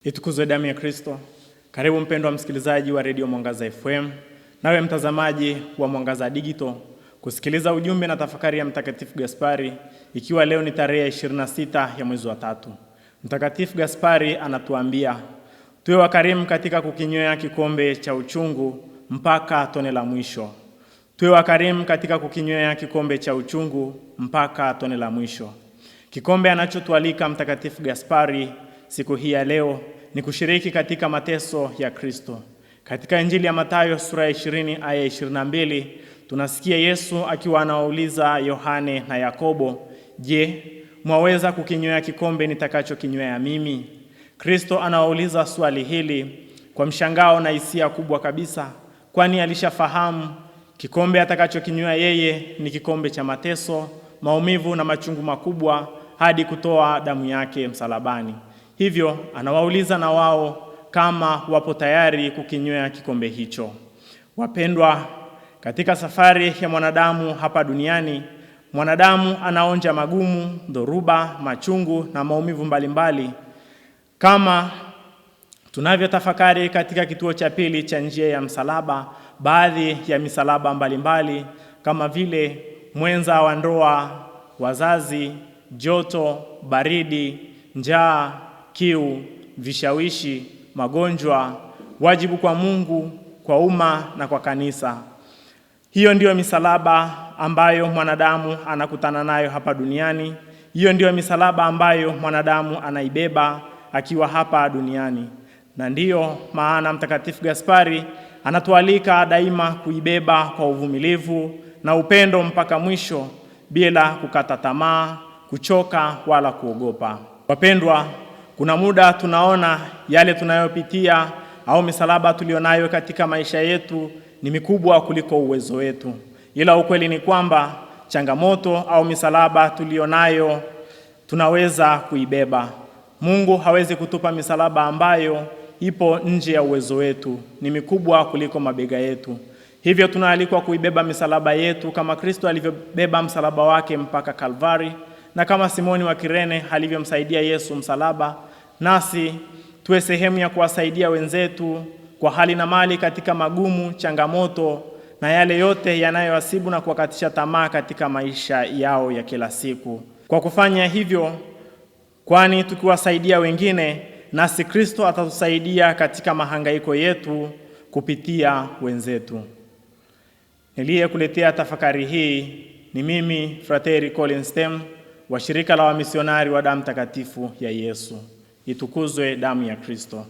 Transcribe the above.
Itukuzwe damu ya Kristo. Karibu mpendwa msikilizaji wa Radio Mwangaza FM, nawe mtazamaji wa Mwangaza Digital, kusikiliza ujumbe na tafakari ya Mtakatifu Gaspari, ikiwa leo ni tarehe 26 ya mwezi wa 3. Mtakatifu Gaspari anatuambia, tuwe wakarimu katika kukinywea kikombe cha uchungu mpaka tone la mwisho. Tuwe wakarimu katika kukinywea kikombe cha uchungu mpaka tone la mwisho. Kikombe anachotualika Mtakatifu Gaspari siku hii ya leo ni kushiriki katika mateso ya Kristo. Katika Injili ya Mathayo sura ya 20 aya 22 tunasikia Yesu akiwa anawauliza Yohane na Yakobo, "Je, mwaweza kukinywea kikombe nitakachokinywea mimi?" Kristo anawauliza swali hili kwa mshangao na hisia kubwa kabisa, kwani alishafahamu kikombe atakachokinywea yeye ni kikombe cha mateso, maumivu na machungu makubwa hadi kutoa damu yake msalabani. Hivyo anawauliza na wao kama wapo tayari kukinywea kikombe hicho. Wapendwa, katika safari ya mwanadamu hapa duniani, mwanadamu anaonja magumu, dhoruba, machungu na maumivu mbalimbali. Kama tunavyotafakari katika kituo cha pili cha njia ya msalaba, baadhi ya misalaba mbalimbali kama vile mwenza wa ndoa, wazazi, joto, baridi, njaa, kiu, vishawishi, magonjwa, wajibu kwa Mungu, kwa umma na kwa kanisa. Hiyo ndiyo misalaba ambayo mwanadamu anakutana nayo hapa duniani. Hiyo ndiyo misalaba ambayo mwanadamu anaibeba akiwa hapa duniani. Na ndiyo maana Mtakatifu Gaspari anatualika daima kuibeba kwa uvumilivu na upendo mpaka mwisho, bila kukata tamaa, kuchoka wala kuogopa. Wapendwa, kuna muda tunaona yale tunayopitia au misalaba tulionayo katika maisha yetu ni mikubwa kuliko uwezo wetu. Ila ukweli ni kwamba changamoto au misalaba tulionayo tunaweza kuibeba. Mungu hawezi kutupa misalaba ambayo ipo nje ya uwezo wetu, ni mikubwa kuliko mabega yetu. Hivyo tunaalikwa kuibeba misalaba yetu kama Kristo alivyobeba msalaba wake mpaka Kalvari, na kama Simoni wa Kirene alivyomsaidia Yesu msalaba, nasi tuwe sehemu ya kuwasaidia wenzetu kwa hali na mali katika magumu, changamoto na yale yote yanayowasibu na kuwakatisha tamaa katika maisha yao ya kila siku. Kwa kufanya hivyo, kwani tukiwasaidia wengine, nasi Kristo atatusaidia katika mahangaiko yetu kupitia wenzetu. Niliyekuletea tafakari hii ni mimi Frateri Colin Stem wa shirika la wamisionari wa damu takatifu ya Yesu. Itukuzwe damu ya Kristo.